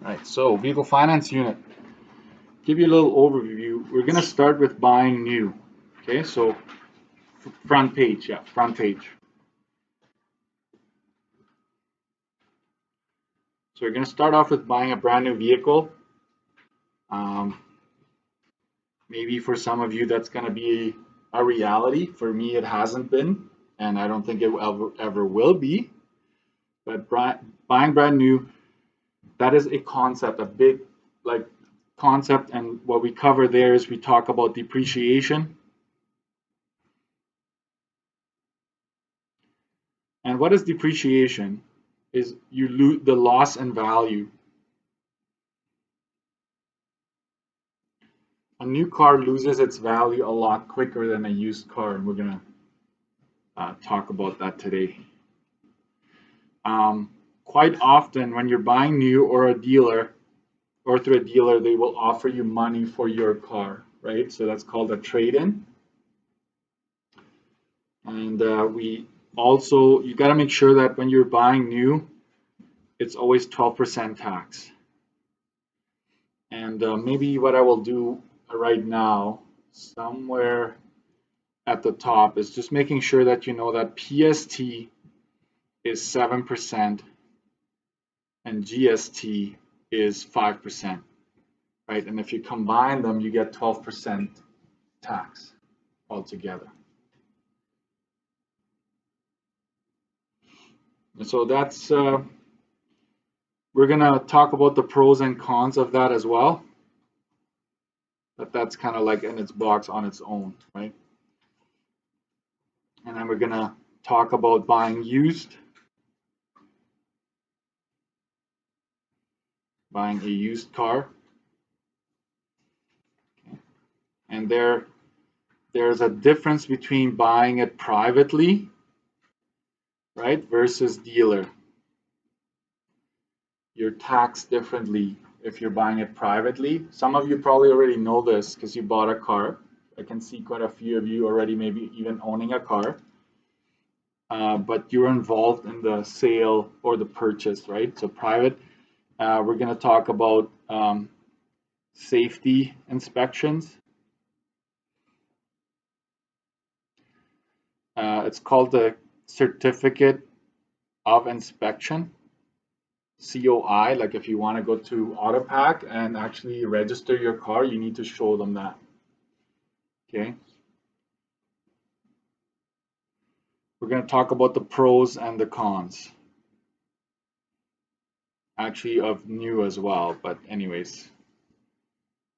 Right, so vehicle finance unit. Give you a little overview. We're going to start with buying new. Okay, so front page, front page. So we're going to start off with buying a brand new vehicle. Maybe for some of you that's going to be a reality. For me, it hasn't been, and I don't think it ever will be. But buying brand new, that is a concept, a big concept, and what we cover there is we talk about depreciation. And what is depreciation? Is you lose the loss in value. A new car loses its value a lot quicker than a used car, and we're going to talk about that today. Quite often when you're buying new or through a dealer, they will offer you money for your car, right? So that's called a trade-in. And you got to make sure that when you're buying new, it's always 12% tax. And maybe what I will do right now, somewhere at the top, is just making sure that you know that PST is 7% and GST is 5%, right? And if you combine them, you get 12% tax altogether. And so that's we're gonna talk about the pros and cons of that as well, but that's kind of like in its box on its own, right? And then we're gonna talk about buying used, buying a used car, okay. And there's a difference between buying it privately, right, versus dealer. You're taxed differently if you're buying it privately. Some of you probably already know this because you bought a car. I can see quite a few of you already maybe even owning a car. But you're involved in the sale or the purchase, right? So private, we're going to talk about safety inspections. It's called the Certificate of Inspection. COI, like if you want to go to AutoPack and actually register your car, you need to show them that. Okay. We're going to talk about the pros and the cons. Actually, of new as well, but anyways.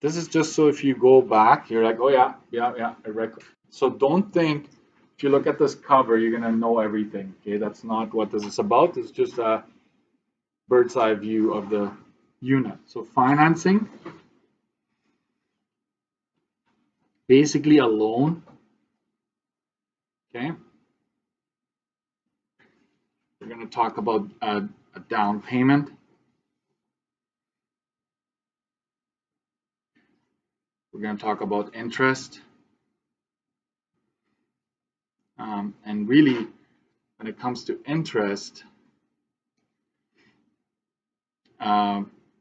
This is just so if you go back, you're like, oh yeah. So don't think if you look at this cover, you're going to know everything. Okay, that's not what this is about. It's just a bird's eye view of the unit. So financing, basically a loan. Okay. We're going to talk about a down payment. We're going to talk about interest. And really, when it comes to interest,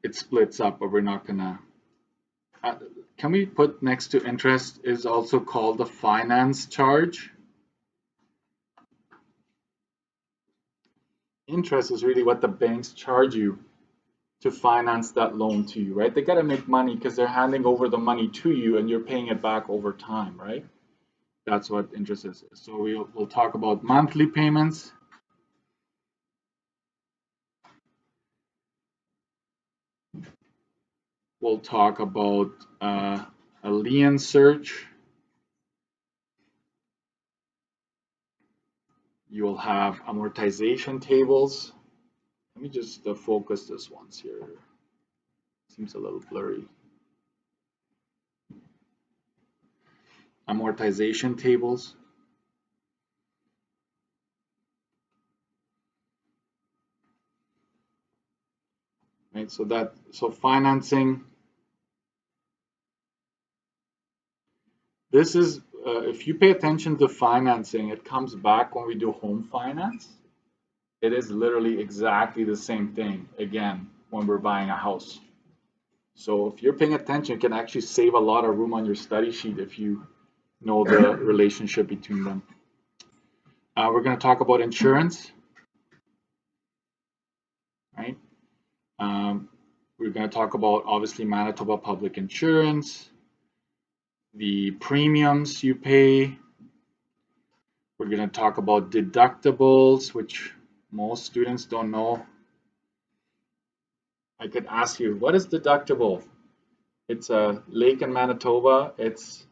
it splits up, but we're not going to. Can we put next to interest is also called the finance charge? Interest is really what the banks charge you to finance that loan to you, right? They got to make money because they're handing over the money to you and you're paying it back over time, right? That's what interest is. So we'll talk about monthly payments. We'll talk about a lien search. You'll have amortization tables. Let me just focus this once here. Seems a little blurry. Amortization tables. Right, so financing. This is if you pay attention to financing, it comes back when we do home finance. It is literally exactly the same thing again when we're buying a house. So if you're paying attention, you can actually save a lot of room on your study sheet if you know the relationship between them. We're going to talk about insurance, right? We're going to talk about obviously Manitoba public insurance, the premiums you pay. We're going to talk about deductibles, which most students don't know. I could ask you, what is deductible? It's a lake in Manitoba. It's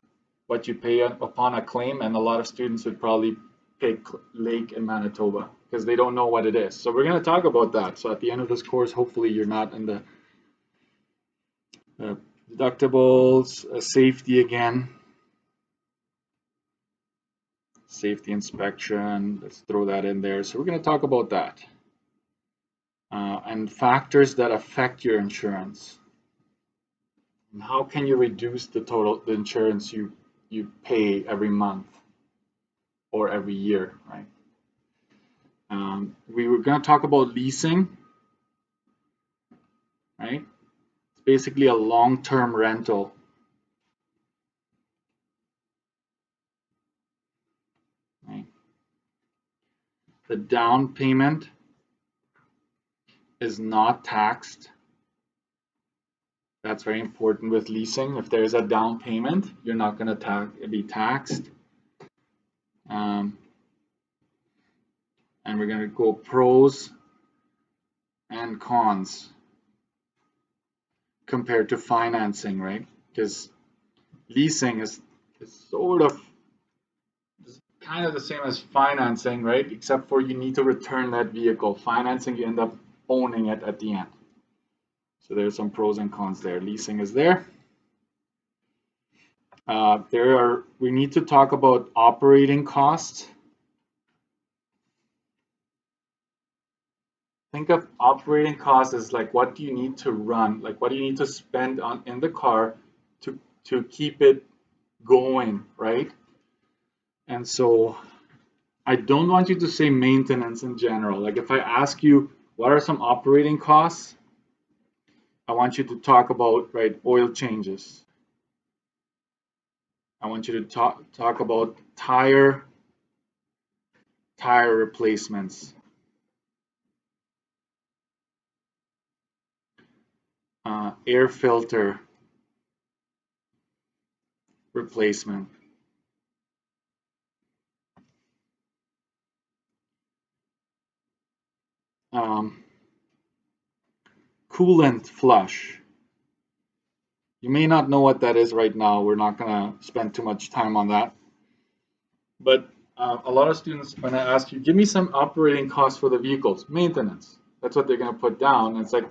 what you pay upon a claim, and a lot of students would probably pick lake in Manitoba because they don't know what it is. So we're going to talk about that. So at the end of this course, hopefully you're not in the deductibles, safety again, safety inspection. Let's throw that in there. So we're going to talk about that. And factors that affect your insurance. And how can you reduce the insurance you pay every month or every year, right? We were going to talk about leasing, right? It's basically a long-term rental. Right? The down payment is not taxed. That's very important with leasing. If there's a down payment, you're not going to be taxed. And we're going to go pros and cons compared to financing, right? Because leasing is sort of kind of the same as financing, right? Except for you need to return that vehicle. Financing, you end up owning it at the end. So there's some pros and cons there. Leasing is there. We need to talk about operating costs. Think of operating costs as like what do you need to run, like what do you need to spend in the car to keep it going, right? And so I don't want you to say maintenance in general. Like if I ask you what are some operating costs, I want you to talk about, right, oil changes. I want you to talk about tire replacements. Air filter replacement. Coolant flush. You may not know what that is right now. We're not going to spend too much time on that. But a lot of students, when I ask you, give me some operating costs for the vehicles, maintenance. That's what they're going to put down. And it's like,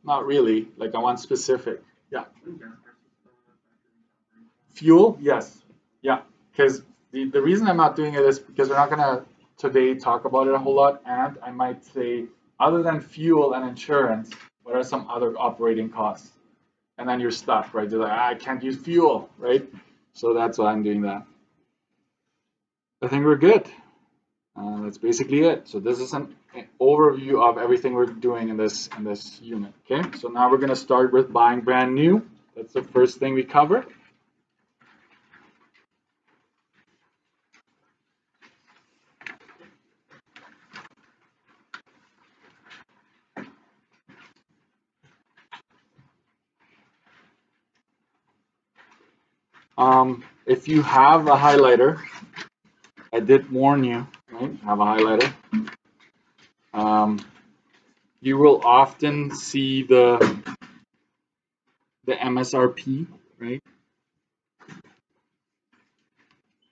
not really. Like I want specific. Yeah. Fuel, yes. Yeah. Because the reason I'm not doing it is because we're not going to today talk about it a whole lot. And I might say, other than fuel and insurance, what are some other operating costs? And then you're stuck, right? You're like, I can't use fuel, right? So that's why I'm doing that. I think we're good. That's basically it. So this is an overview of everything we're doing in this unit. Okay, so now we're going to start with buying brand new. That's the first thing we cover. If you have a highlighter, I did warn you, right? Have a highlighter. You will often see the MSRP, right?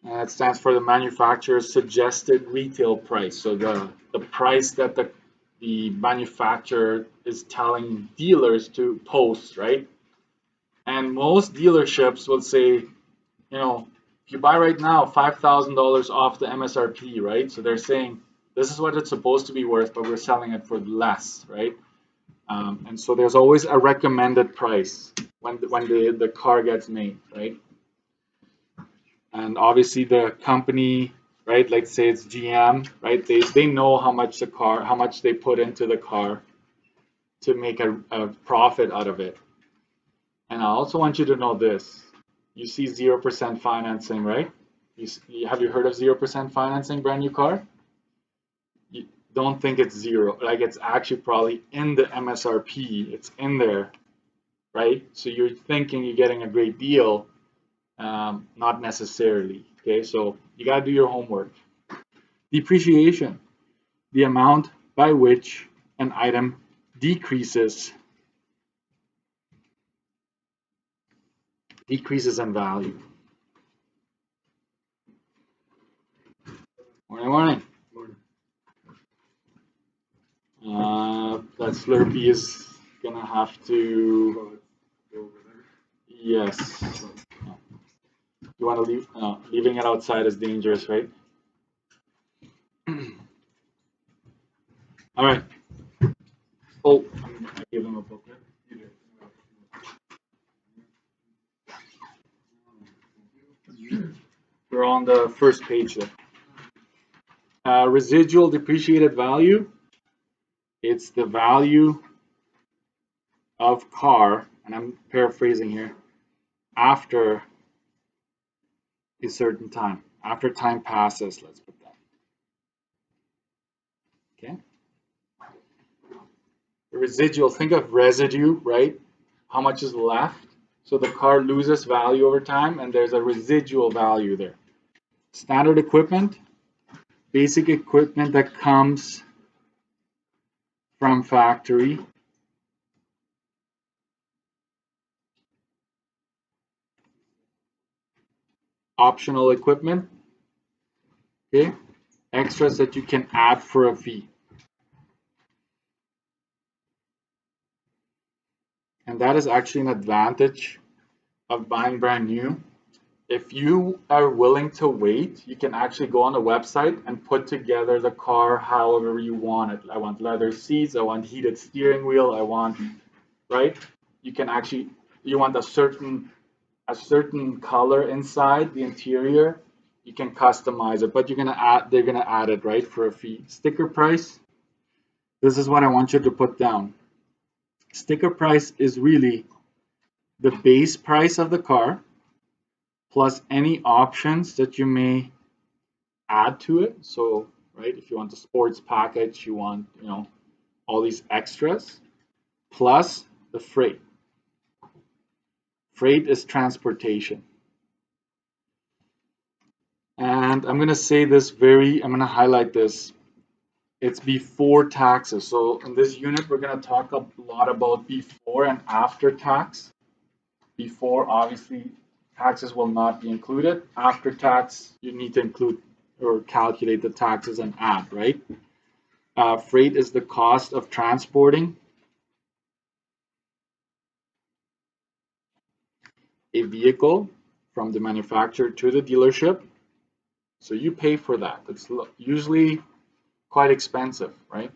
It stands for the manufacturer's suggested retail price. So the price that the manufacturer is telling dealers to post, right? And most dealerships will say, if you buy right now, $5,000 off the MSRP, right? So they're saying this is what it's supposed to be worth, but we're selling it for less, right? And so there's always a recommended price when the car gets made, right? And obviously the company, right? Let's say it's GM, right? They know how much they put into the car, to make a profit out of it. And I also want you to know this. You see 0% financing, right? Have you heard of 0% financing brand new car? You don't think it's zero. Like, it's actually probably in the MSRP. It's in there, right? So you're thinking you're getting a great deal, not necessarily. Okay, so you got to do your homework. Depreciation, the amount by which an item decreases in value. Morning, morning. That Slurpee is gonna have to. Yes. You want to leave? Leaving it outside is dangerous, right? All right. Oh, I gave him a booklet. We're on the first page there. Residual depreciated value. It's the value of car, and I'm paraphrasing here, after a certain time. After time passes, let's put that. Okay. The residual, think of residue, right? How much is left? So the car loses value over time, and there's a residual value there. Standard equipment, basic equipment that comes from factory. Optional equipment, okay? Extras that you can add for a fee. And that is actually an advantage of buying brand new. If you are willing to wait, you can actually go on the website and put together the car however you want it. I want leather seats, I want heated steering wheel, I want, right? You can actually, you want a certain color inside the interior, you can customize it, but they're gonna add it, right, for a fee. Sticker price, this is what I want you to put down. Sticker price is really the base price of the car plus any options that you may add to it. So, right, if you want the sports package, you want, all these extras, plus the freight. Freight is transportation. And I'm going to say this I'm going to highlight this. It's before taxes. So in this unit, we're going to talk a lot about before and after tax. Before, obviously, taxes will not be included. After tax, you need to include or calculate the taxes and add, right? Freight is the cost of transporting a vehicle from the manufacturer to the dealership. So you pay for that. It's usually quite expensive, right?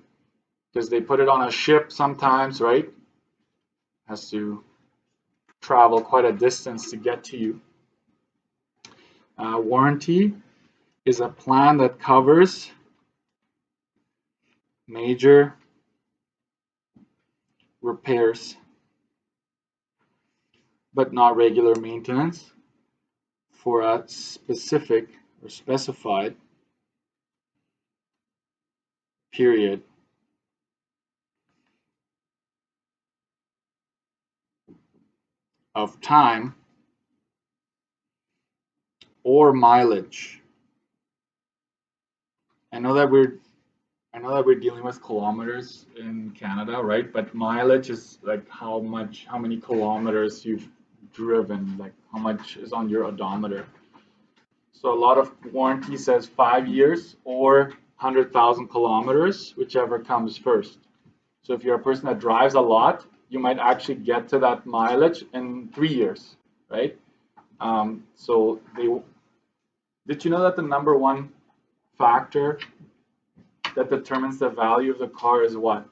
Because they put it on a ship sometimes, right? Has to travel quite a distance to get to you. Warranty is a plan that covers major repairs, but not regular maintenance for a specific or specified period of time or mileage. I know that we're dealing with kilometers in Canada, right? But mileage is like how many kilometers you've driven, like how much is on your odometer. So a lot of warranty says 5 years or 100,000 kilometers, whichever comes first. So if you're a person that drives a lot, you might actually get to that mileage in 3 years, right? Did you know that the number one factor that determines the value of the car is what?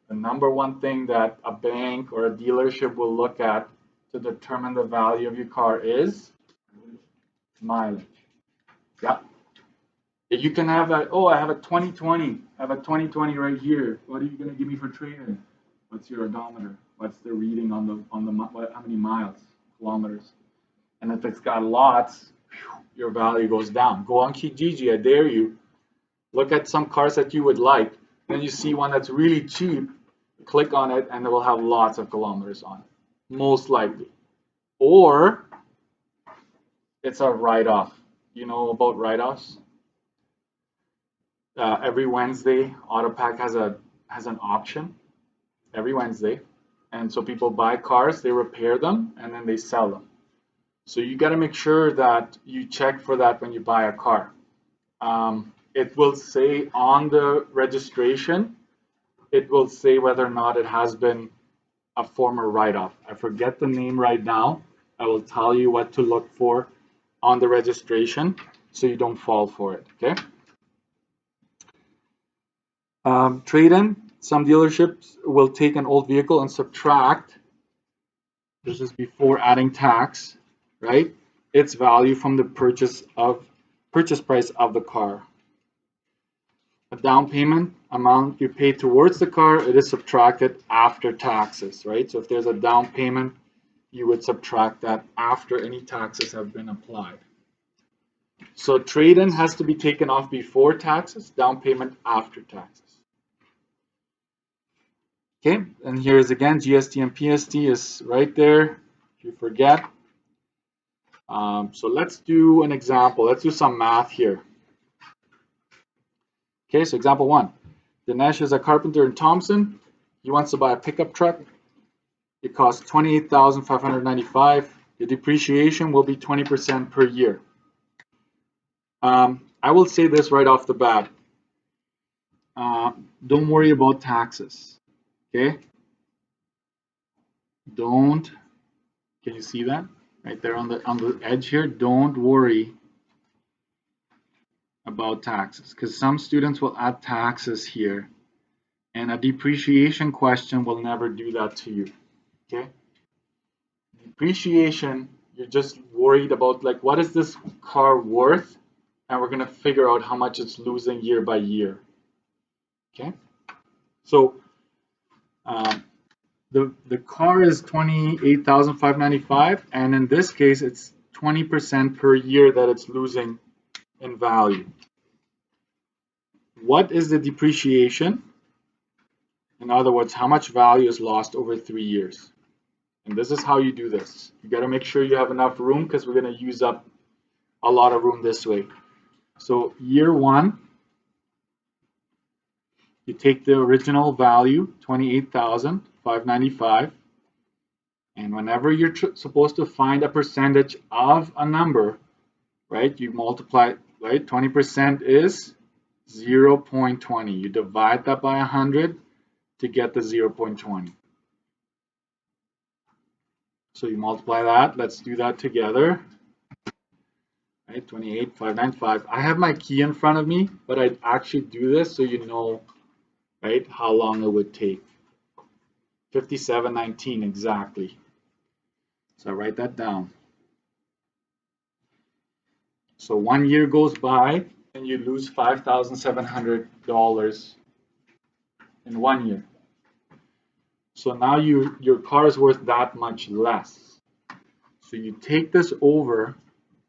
The number one thing that a bank or a dealership will look at to determine the value of your car is mileage. Yeah. You can have I have a 2020. I have a 2020 right here. What are you going to give me for trade-in? What's your odometer? What's the reading on the how many miles, kilometers? And if it's got lots, your value goes down. Go on Kijiji, I dare you. Look at some cars that you would like. Then you see one that's really cheap. Click on it, and it will have lots of kilometers on it, most likely. Or it's a write-off. You know about write-offs? Every Wednesday, AutoPack has an auction every Wednesday, and so people buy cars, they repair them, and then they sell them. So you got to make sure that you check for that when you buy a car. It will say on the registration, it will say whether or not it has been a former write-off. I forget the name right now. I will tell you what to look for on the registration so you don't fall for it, okay? Trade-in, some dealerships will take an old vehicle and subtract, this is before adding tax, right? Its value from the purchase price of the car. A down payment amount you pay towards the car, it is subtracted after taxes, right? So if there's a down payment, you would subtract that after any taxes have been applied. So trade-in has to be taken off before taxes, down payment after taxes. Okay, and here's again, GST and PST is right there, if you forget. So let's do an example. Let's do some math here. Okay, so example 1. Dinesh is a carpenter in Thompson. He wants to buy a pickup truck. It costs $28,595. The depreciation will be 20% per year. I will say this right off the bat. Don't worry about taxes. Okay? Can you see that? Right there on the edge here, don't worry about taxes, because some students will add taxes here, and a depreciation question will never do that to you. Okay? Depreciation, you're just worried about, like, what is this car worth, and we're going to figure out how much it's losing year by year. Okay? So the car is $28,595, and in this case, it's 20% per year that it's losing in value. What is the depreciation? In other words, how much value is lost over 3 years? And this is how you do this. You got to make sure you have enough room, because we're going to use up a lot of room this way. So year 1, you take the original value, $28,595, and whenever you're supposed to find a percentage of a number, right, you multiply, right, 20% is 0.20. You divide that by 100 to get the 0.20. So you multiply that. Let's do that together. Right, 28,595. I have my key in front of me, but I actually do this so you know, right, how long it would take. 57.19 exactly. So I write that down. So 1 year goes by and you lose $5,700 in 1 year. So now your car is worth that much less. So you take this over,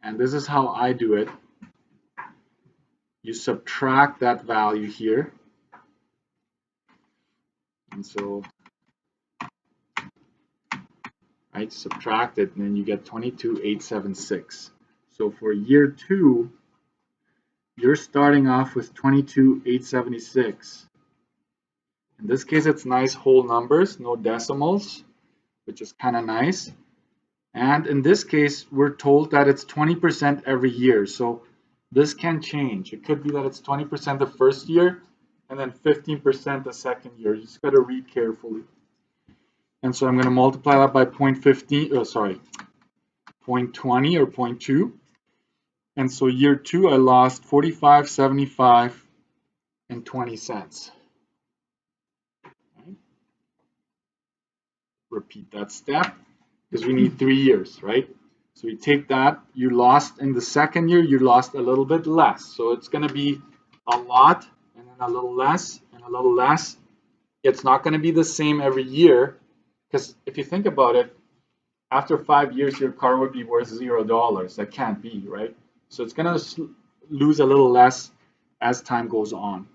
and this is how I do it. You subtract that value here. And so, right, subtract it, and then you get 22,876. So for year 2, you're starting off with 22,876. In this case, it's nice whole numbers, no decimals, which is kind of nice. And in this case, we're told that it's 20% every year. So this can change. It could be that it's 20% the first year and then 15% the second year. You just got to read carefully. And so I'm going to multiply that by 0.20 or 0.2. And so year 2, I lost 45.75 and 20 cents. Right. Repeat that step, because we need 3 years, right? So we take that, you lost in the second year, you lost a little bit less. So it's going to be a lot, and then a little less, and a little less. It's not going to be the same every year, because if you think about it, after 5 years, your car would be worth $0. That can't be, right? So it's going to lose a little less as time goes on.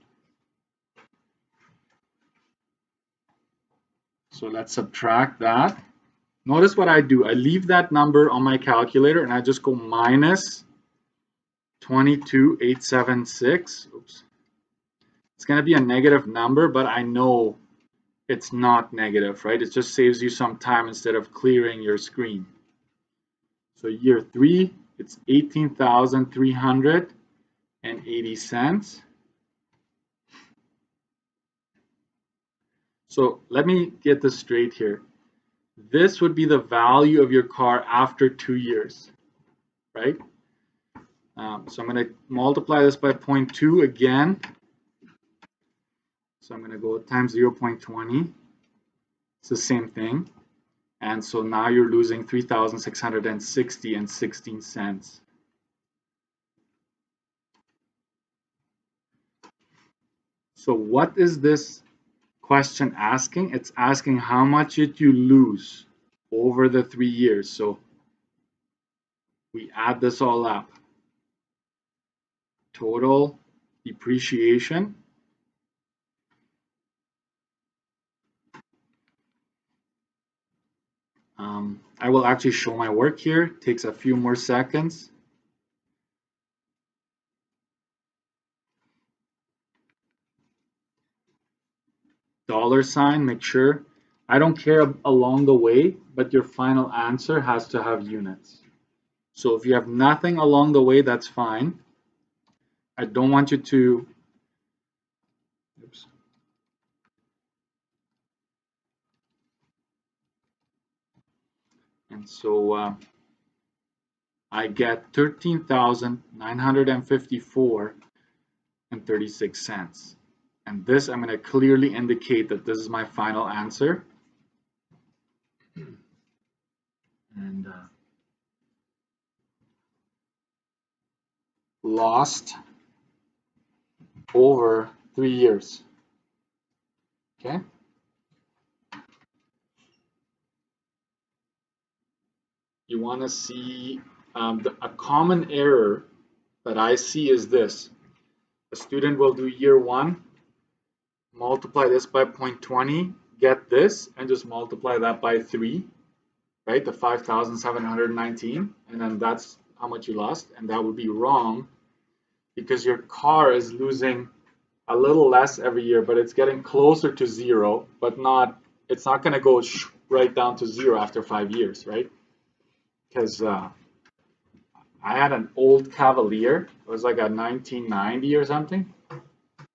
So let's subtract that. Notice what I do. I leave that number on my calculator and I just go minus 22,876. Oops. It's going to be a negative number, but I know it's not negative, right? It just saves you some time instead of clearing your screen. So year 3, it's 18,380 cents. So let me get this straight here. This would be the value of your car after 2 years, right? So I'm going to multiply this by 0.2 again. So I'm going to go times 0.20. It's the same thing. And so now you're losing 3,660 and 16 cents. So what is this question asking? It's asking how much did you lose over the 3 years. So we add this all up. Total depreciation. I will actually show my work here. It takes a few more seconds. $, make sure. I don't care along the way, but your final answer has to have units. So if you have nothing along the way, that's fine. I don't want you to, oops. And so I get 13,954 and 36 cents. And this, I'm going to clearly indicate that this is my final answer. And lost over 3 years. Okay. You want to see a common error that I see is this. A student will do year 1, multiply this by 0.20, get this, and just multiply that by 3, right? The 5,719, and then that's how much you lost. And that would be wrong because your car is losing a little less every year, but it's getting closer to 0, but not, it's not going to go right down to 0 after 5 years, right? Because I had an old Cavalier. It was like a 1990 or something.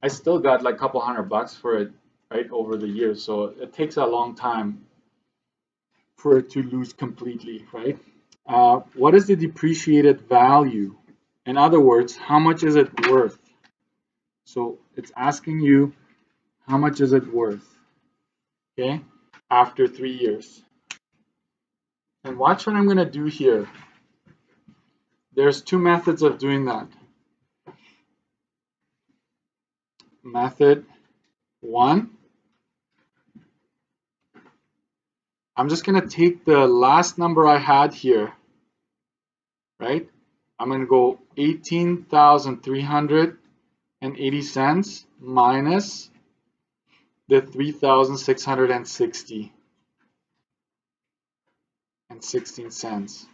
I still got like a couple $100 for it, right, over the years. So it takes a long time for it to lose completely, right? What is the depreciated value? In other words, how much is it worth? So it's asking you, how much is it worth? Okay, after 3 years. And watch what I'm going to do here. There's 2 methods of doing that. Method 1, I'm just going to take the last number I had here, right? I'm going to go 18,380 cents minus the 3,660 and 16 cents.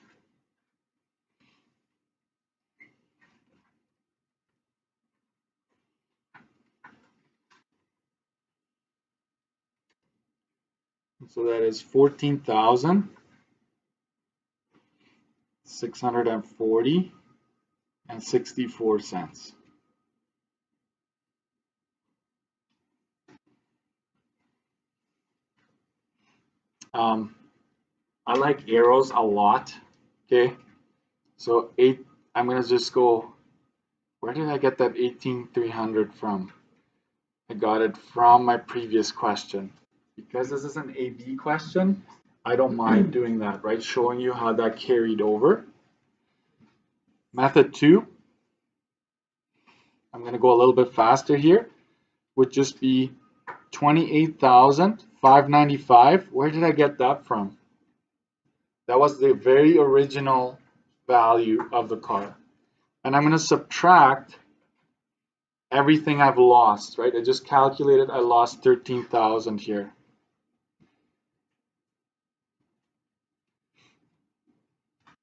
So that is 14,640 and 64 cents. I like arrows a lot. Okay, so I'm gonna just go. Where did I get that 18,300 from? I got it from my previous question. Because this is an AB question, I don't mind doing that, right? Showing you how that carried over. Method 2, I'm going to go a little bit faster here, would just be $28,595. Where did I get that from? That was the very original value of the car. And I'm going to subtract everything I've lost, right? I just calculated I lost 13,000 here.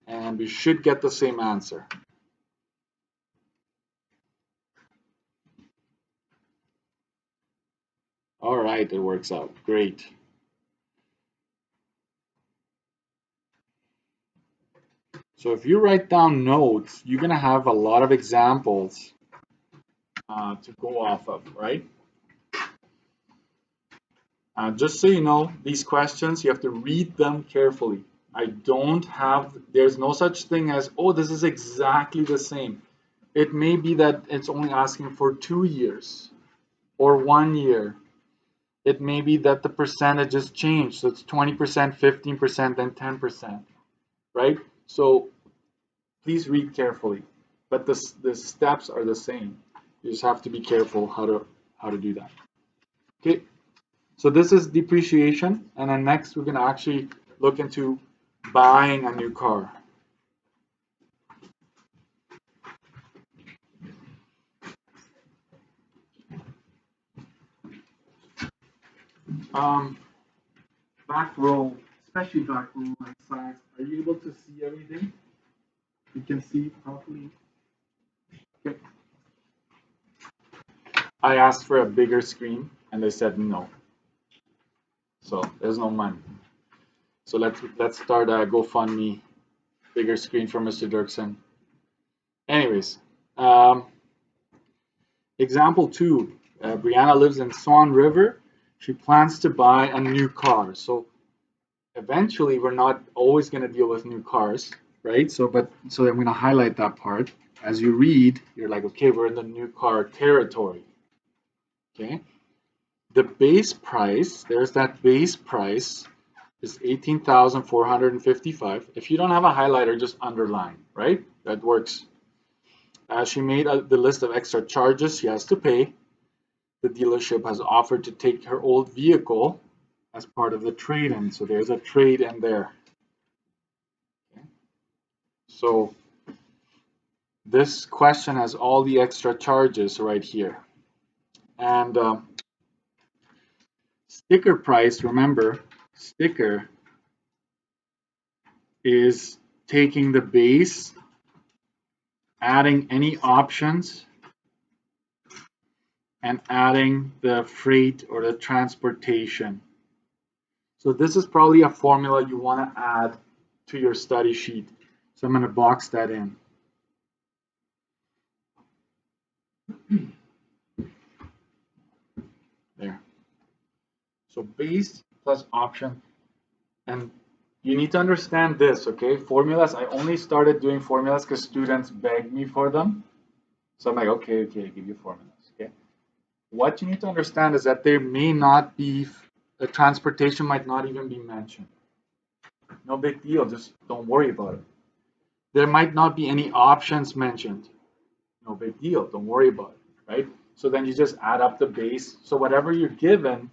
And we should get the same answer. All right, it works out. Great. So if you write down notes, you're going to have a lot of examples to go off of, right? Just so you know, these questions, you have to read them carefully. There's no such thing as, oh, this is exactly the same. It may be that it's only asking for 2 years or 1 year. It may be that the percentages change. So it's 20%, 15%, then 10%, right? So please read carefully. But the steps are the same. You just have to be careful how to do that. Okay. So this is depreciation, and then next we're going to actually look into buying a new car. Back row, especially back row and sides. Are you able to see everything? You can see properly. Okay. I asked for a bigger screen, and they said no. So there's no money. So let's start a GoFundMe, bigger screen for Mr. Dirksen. Anyways, example 2. Brianna lives in Swan River. She plans to buy a new car. So eventually, we're not always going to deal with new cars, right? So I'm going to highlight that part. As you read, you're like, okay, we're in the new car territory. Okay. The base price, there's that base price, is $18,455. If you don't have a highlighter, just underline, right? That works. She made the list of extra charges she has to pay. The dealership has offered to take her old vehicle as part of the trade-in. So there's a trade-in there. Okay. So this question has all the extra charges right here. And sticker price, remember, sticker is taking the base, adding any options, and adding the freight or the transportation. So this is probably a formula you want to add to your study sheet. So I'm going to box that in. There. So base plus option. And you need to understand this, okay? Formulas, I only started doing formulas because students begged me for them. So I'm like, okay, I give you formulas, okay? What you need to understand is that there may not be, the transportation might not even be mentioned. No big deal, just don't worry about it. There might not be any options mentioned. No big deal, don't worry about it, right? So then you just add up the base. So whatever you're given,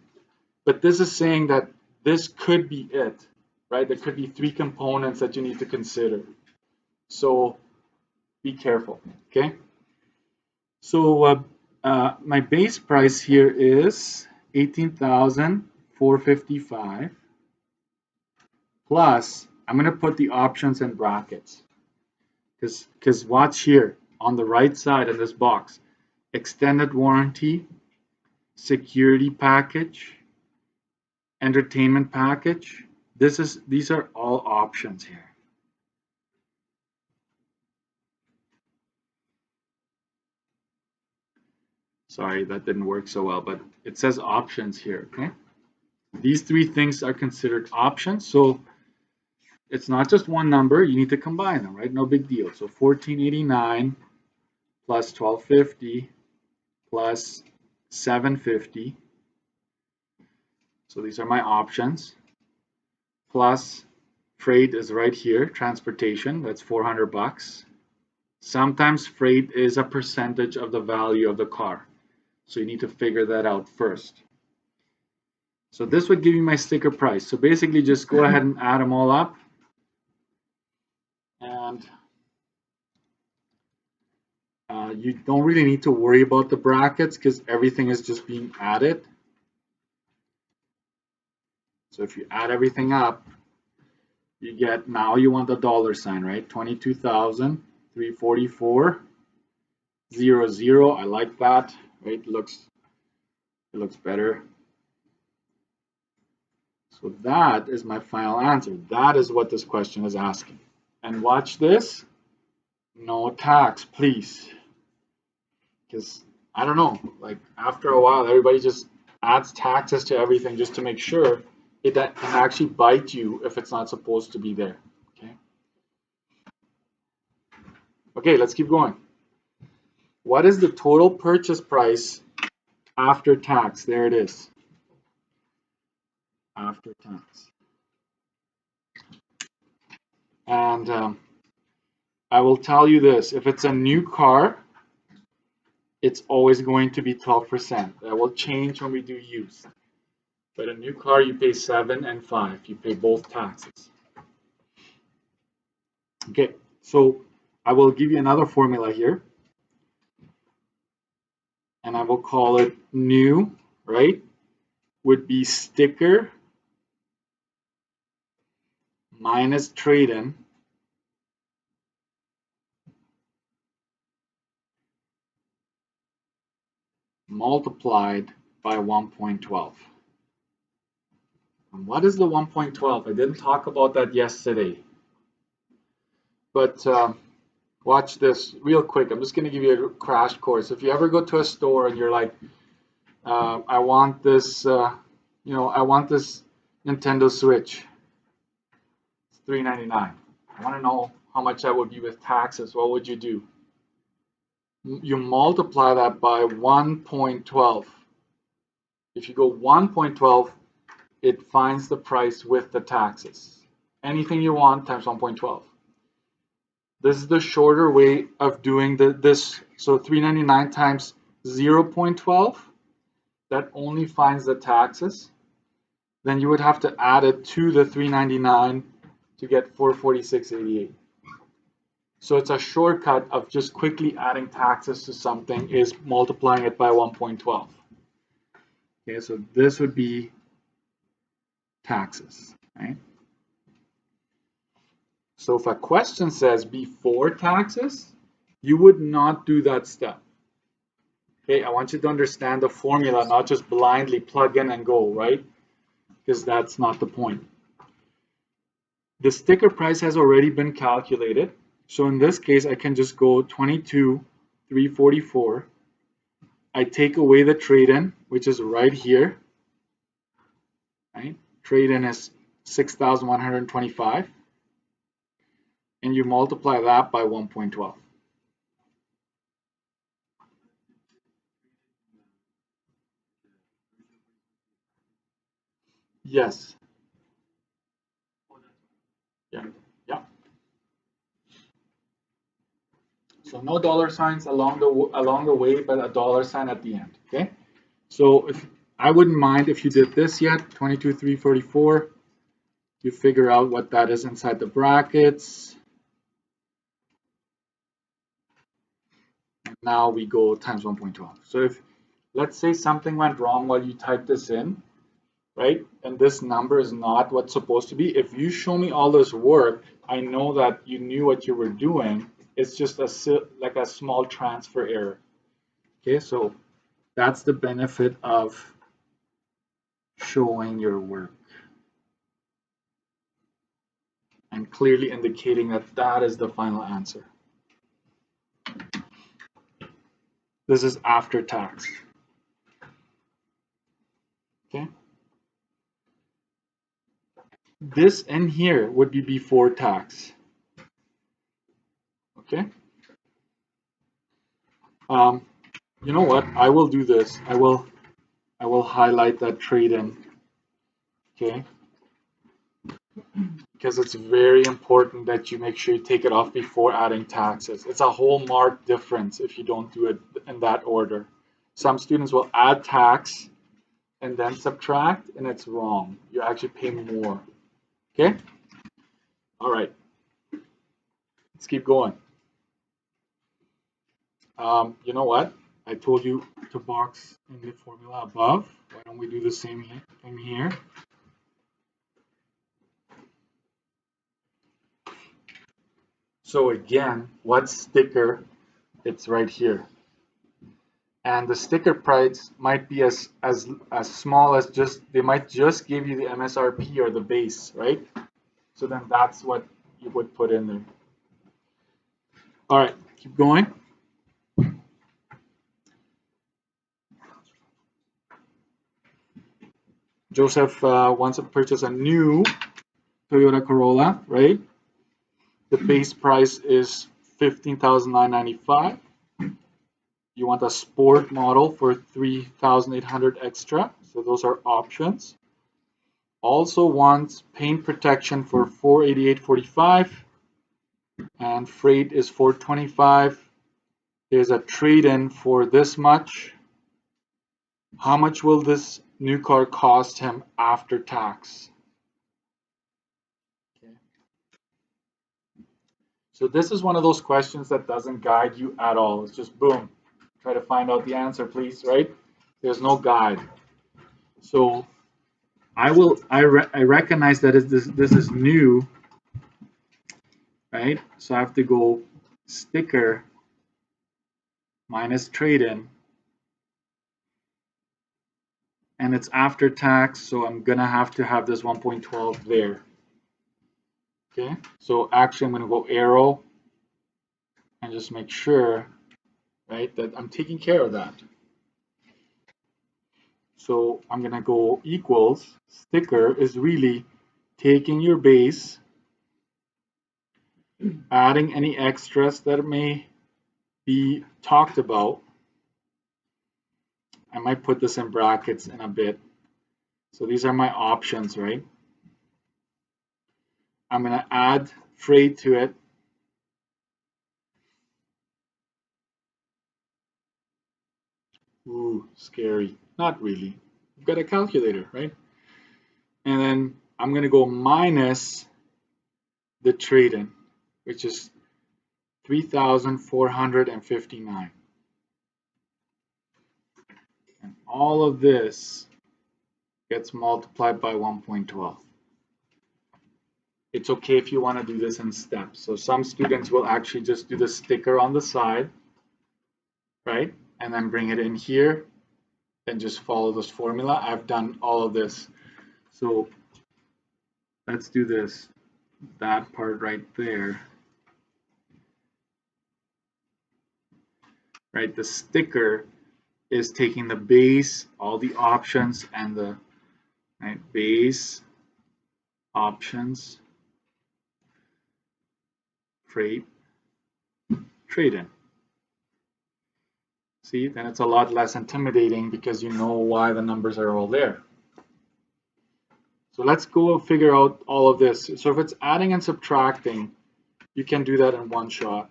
but this is saying that this could be it, right? There could be 3 components that you need to consider. So be careful, okay? So my base price here is $18,455 plus I'm going to put the options in brackets because watch here on the right side of this box, extended warranty, security package, entertainment package. These are all options here. Sorry, that didn't work so well, but it says options here, okay? These 3 things are considered options. So it's not just one number, you need to combine them, right? No big deal. So 1489 plus 1250 plus 750. So these are my options. Plus freight is right here, transportation, that's 400 bucks. Sometimes freight is a percentage of the value of the car. So you need to figure that out first. So this would give you my sticker price. So basically just go ahead and add them all up. And you don't really need to worry about the brackets because everything is just being added. So if you add everything up, you get, now you want the dollar sign, right? 22,344.00. I like that, right? It looks better. So that is my final answer. That is what this question is asking. And watch this. No tax, please. Because I don't know, like after a while, everybody just adds taxes to everything just to make sure it can actually bite you if it's not supposed to be there. Okay, let's keep going. What is the total purchase price after tax? There it is. After tax. And I will tell you this, if it's a new car, it's always going to be 12%. That will change when we do used. But a new car, you pay 7 and 5. You pay both taxes. Okay, so I will give you another formula here. And I will call it new, right? Would be sticker minus trade-in multiplied by 1.12. And what is the 1.12? I didn't talk about that yesterday. But watch this real quick. I'm just going to give you a crash course. If you ever go to a store and you're like, I want this, I want this Nintendo Switch. It's $399. I want to know how much that would be with taxes. What would you do? You multiply that by 1.12. If you go 1.12, it finds the price with the taxes. Anything you want times 1.12. This is the shorter way of doing this. So $399 times 0.12, that only finds the taxes. Then you would have to add it to the $399 to get $446.88. So it's a shortcut of just quickly adding taxes to something is multiplying it by 1.12. Okay, so this would be taxes, right? So if a question says before taxes, you would not do that step. Okay, I want you to understand the formula, not just blindly plug in and go, right? Because that's not the point. The sticker price has already been calculated. So in this case, I can just go 22,344. I take away the trade-in, which is right here. Right? Trade-in is 6,125. And you multiply that by 1.12. Yes. Yeah. Yeah. So no dollar signs along the way, but a dollar sign at the end. Okay. So if I wouldn't mind if you did this yet, 22,344. You figure out what that is inside the brackets. And now we go times 1.12. So if, let's say something went wrong while you type this in, right? And this number is not what's supposed to be. If you show me all this work, I know that you knew what you were doing. It's just like a small transfer error. Okay, so that's the benefit of showing your work and clearly indicating that that is the final answer. This is after tax. Okay. This in here would be before tax. Okay. You know what? I will do this. I will highlight that trade-in. Okay. Because it's very important that you make sure you take it off before adding taxes. It's a whole marked difference if you don't do it in that order. Some students will add tax and then subtract, and it's wrong. You actually pay more. Okay? All right. Let's keep going. You know what? I told you to box in the formula above. Why don't we do the same thing here? So again, what sticker? It's right here. And the sticker price might be as small as they might just give you the MSRP or the base, right? So then that's what you would put in there. All right, keep going. Joseph wants to purchase a new Toyota Corolla, right? The base price is $15,995. You want a sport model for $3,800 extra. So those are options. Also wants paint protection for $488.45, and freight is $425. There's a trade-in for this much. How much will this new car cost him after tax? Okay. So this is one of those questions that doesn't guide you at all. It's just boom, try to find out the answer, please, right? There's no guide. So I recognize that this is new, right? So I have to go sticker minus trade-in, and it's after tax, so I'm gonna have to have this 1.12 there. Okay, so actually I'm gonna go arrow and just make sure, right, that I'm taking care of that. So I'm gonna go equals, sticker is really taking your base, adding any extras that may be talked about. I might put this in brackets in a bit. So these are my options, right? I'm gonna add freight to it. Ooh, scary. Not really. I've got a calculator, right? And then I'm gonna go minus the trade-in, which is 3,459. And all of this gets multiplied by 1.12. It's okay if you want to do this in steps. So some students will actually just do the sticker on the side, right? And then bring it in here and just follow this formula. I've done all of this. So let's do this, that part right there. Right, the sticker is taking the base, all the options, and the base, options, freight, trade-in. See, then it's a lot less intimidating because you know why the numbers are all there. So let's go figure out all of this. So if it's adding and subtracting, you can do that in one shot.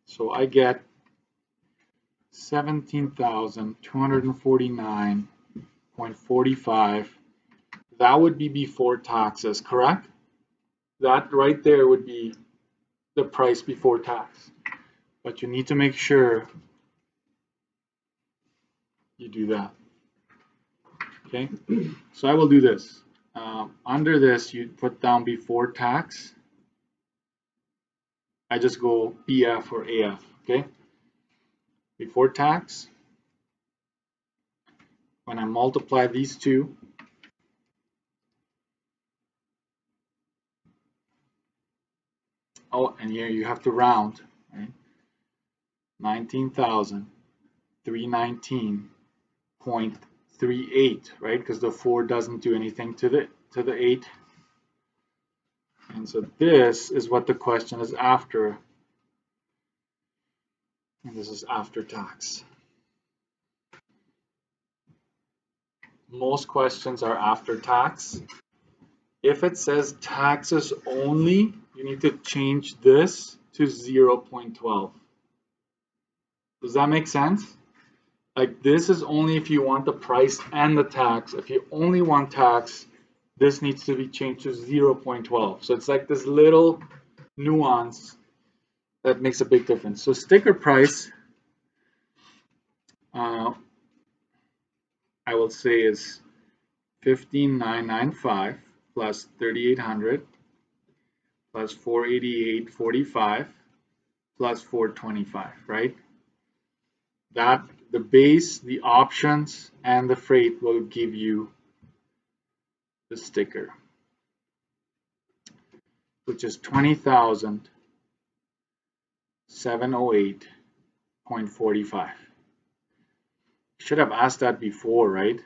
So I get 17,249.45. That would be before taxes, correct? That right there would be the price before tax. But you need to make sure you do that. Okay, so I will do this. Under this, you put down before tax. I just go BF or AF, okay? Before tax, when I multiply these two, oh, and here you have to round, right? 19,319.38, right? Because the 4 doesn't do anything to the 8. And so this is what the question is after. And this is after tax. most questions are after tax. If it says taxes only, you need to change this to 0.12. Does that make sense? Like this is only if you want the price and the tax. If you only want tax, this needs to be changed to 0.12. So it's like this little nuance that makes a big difference. So sticker price, I will say is 15,995 plus 3,800 plus 488.45 plus 425, right? That the base, the options, and the freight will give you the sticker, which is 20,708.45. Should have asked that before, right?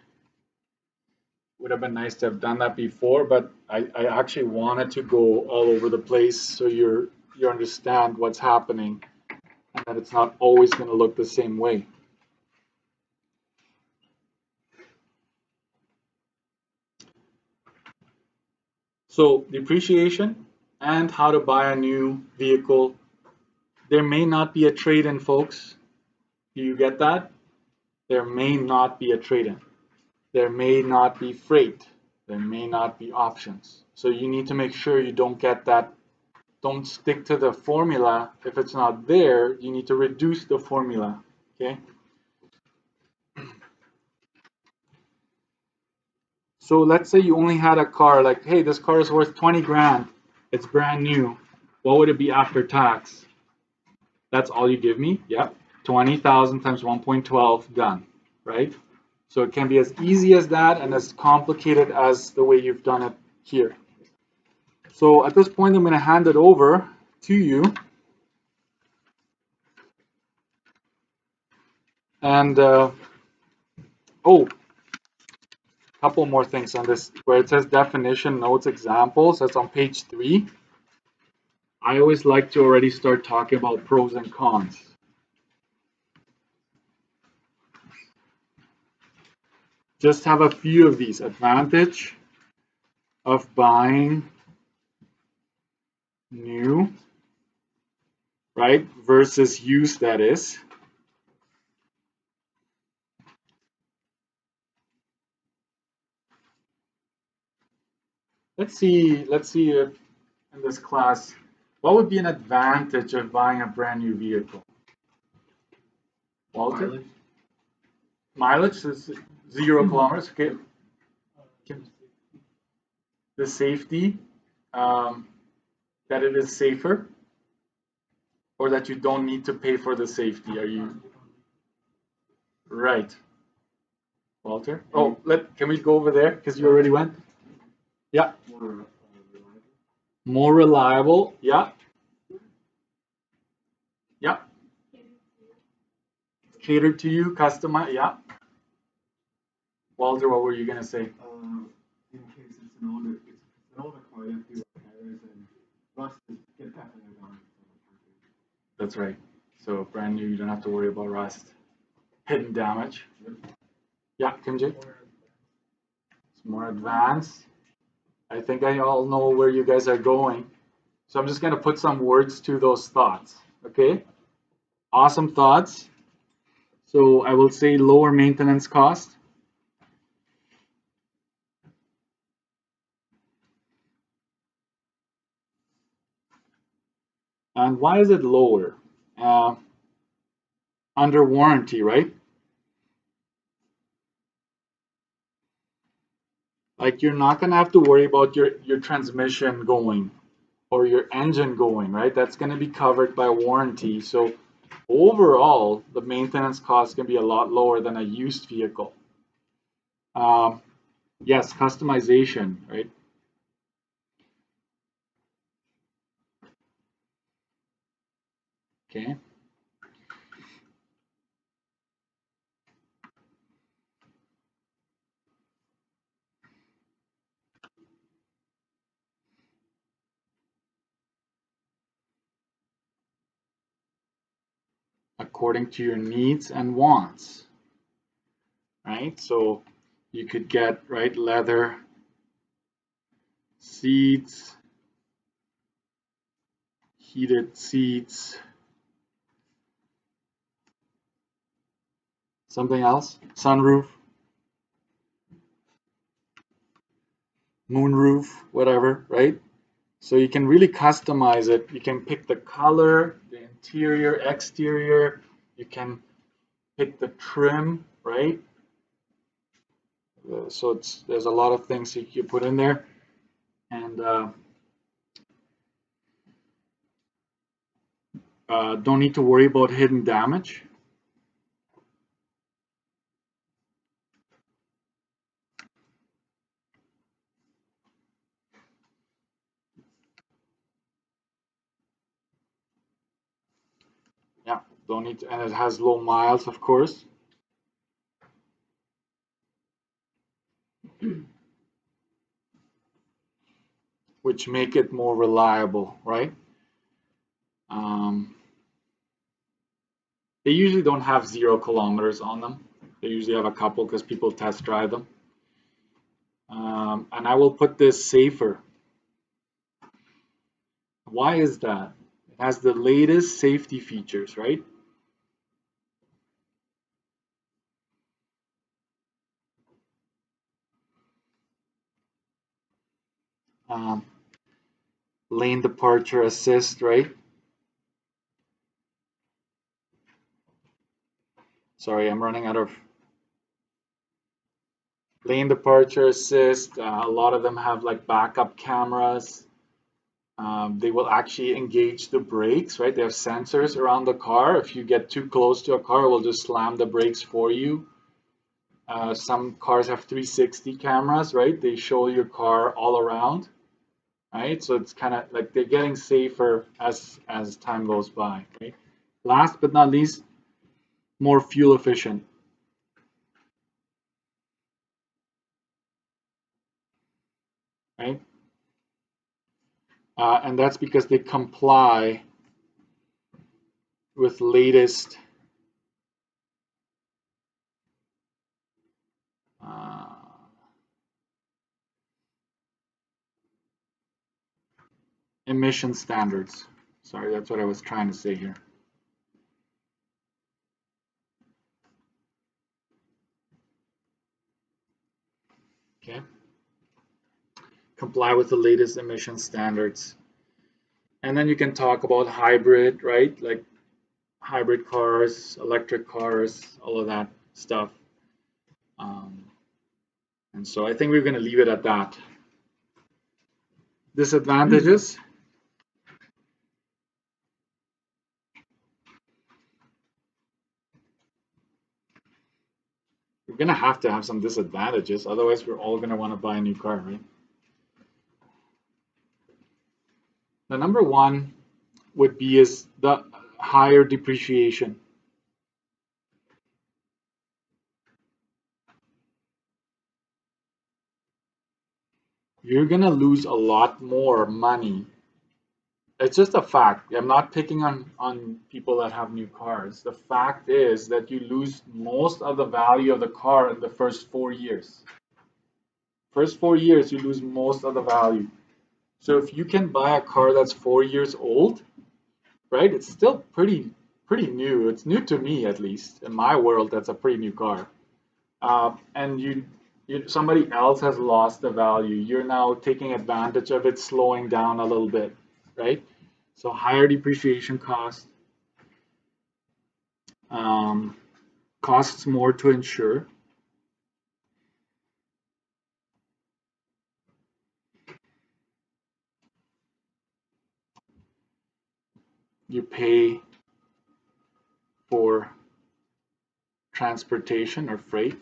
Would have been nice to have done that before, but I actually wanted to go all over the place so you understand what's happening and that it's not always going to look the same way. So depreciation and how to buy a new vehicle. There may not be a trade-in, folks. Do you get that? There may not be a trade-in. There may not be freight. There may not be options. So you need to make sure you don't get that. Don't stick to the formula. If it's not there, you need to reduce the formula, okay? So let's say you only had a car, like, hey, this car is worth 20 grand. It's brand new. What would it be after tax? That's all you give me? Yep. 20,000 times 1.12, done, right? So it can be as easy as that and as complicated as the way you've done it here. So at this point, I'm going to hand it over to you. And, oh, a couple more things on this. Where it says definition, notes, examples, that's on page 3. I always like to already start talking about pros and cons. Just have a few of these. Advantage of buying new, right, versus used, that is. Let's see if in this class, what would be an advantage of buying a brand new vehicle? Walter? Mileage is 0 kilometers, okay. The safety, that it is safer, or that you don't need to pay for the safety. Are you right, Walter? Oh, can we go over there because you already went? Yeah. More reliable. Yeah. Yeah. Catered to you, customized. Yeah. Walter, what were you gonna say? In case it's an older car, you have to do repairs and rust get definitely gone. That's right. So brand new, you don't have to worry about rust, hidden damage. Yeah, Kimji? It's more advanced. I think I all know where you guys are going. So I'm just going to put some words to those thoughts. Okay? Awesome thoughts. So I will say lower maintenance cost. And why is it lower? Under warranty, right? Like you're not going to have to worry about your transmission going or your engine going, right? That's going to be covered by warranty. So overall, the maintenance cost can be a lot lower than a used vehicle. Yes, customization, right? Okay. According to your needs and wants, right? So You could get, right, leather seats, heated seats, something else, sunroof, moonroof, whatever, right? So you can really customize it. You can pick the color, the interior, exterior. You can pick the trim, right? So there's a lot of things you put in there, and don't need to worry about hidden damage. Yeah, don't need to, and it has low miles, of course. Which make it more reliable, right? They usually don't have 0 kilometers on them. They usually have a couple because people test drive them. And I will put this safer. Why is that? It has the latest safety features, right? Um, lane departure assist, right? Sorry, I'm running out of lane departure assist. A lot of them have like backup cameras. They will actually engage the brakes, right? They have sensors around the car. If you get too close to a car, it will just slam the brakes for you. Some cars have 360 cameras, right? They show your car all around, right? So it's kind of like they're getting safer as time goes by, right? Last but not least, more fuel efficient, right? And that's because they comply with latest uh, emission standards. Sorry, that's what I was trying to say here. Okay. Comply with the latest emission standards. And then you can talk about hybrid, right? Like hybrid cars, electric cars, all of that stuff. And so I think we're going to leave it at that. Disadvantages. We're going to have some disadvantages. Otherwise, we're all going to want to buy a new car, right? The number one would be is the higher depreciation. You're going to lose a lot more money. It's just a fact. I'm not picking on people that have new cars. The fact is that you lose most of the value of the car in the first 4 years. First 4 years, you lose most of the value. So if you can buy a car that's 4 years old, right? It's still pretty new. It's new to me, at least in my world. That's a pretty new car. And somebody else has lost the value. You're now taking advantage of it, slowing down a little bit, right? So higher depreciation cost, um, costs more to insure. You pay for transportation or freight.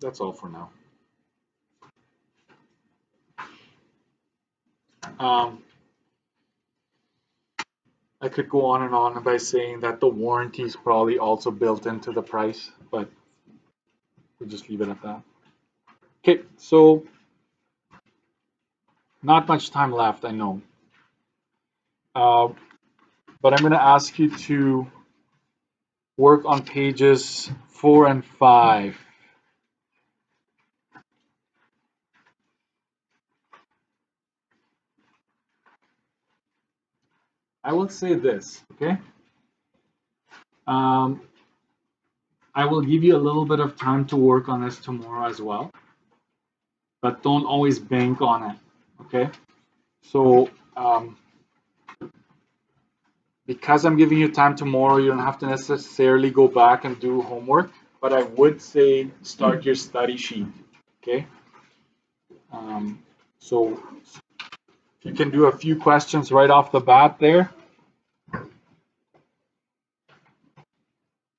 That's all for now. Um, I could go on and on by saying that the warranty is probably also built into the price, but we'll just leave it at that. Okay, so not much time left, I know. but I'm going to ask you to work on pages 4 and 5. I will say this, okay? I will give you a little bit of time to work on this tomorrow as well, but don't always bank on it, okay? So because I'm giving you time tomorrow, you don't have to necessarily go back and do homework, but I would say start your study sheet, okay? So you can do a few questions right off the bat there.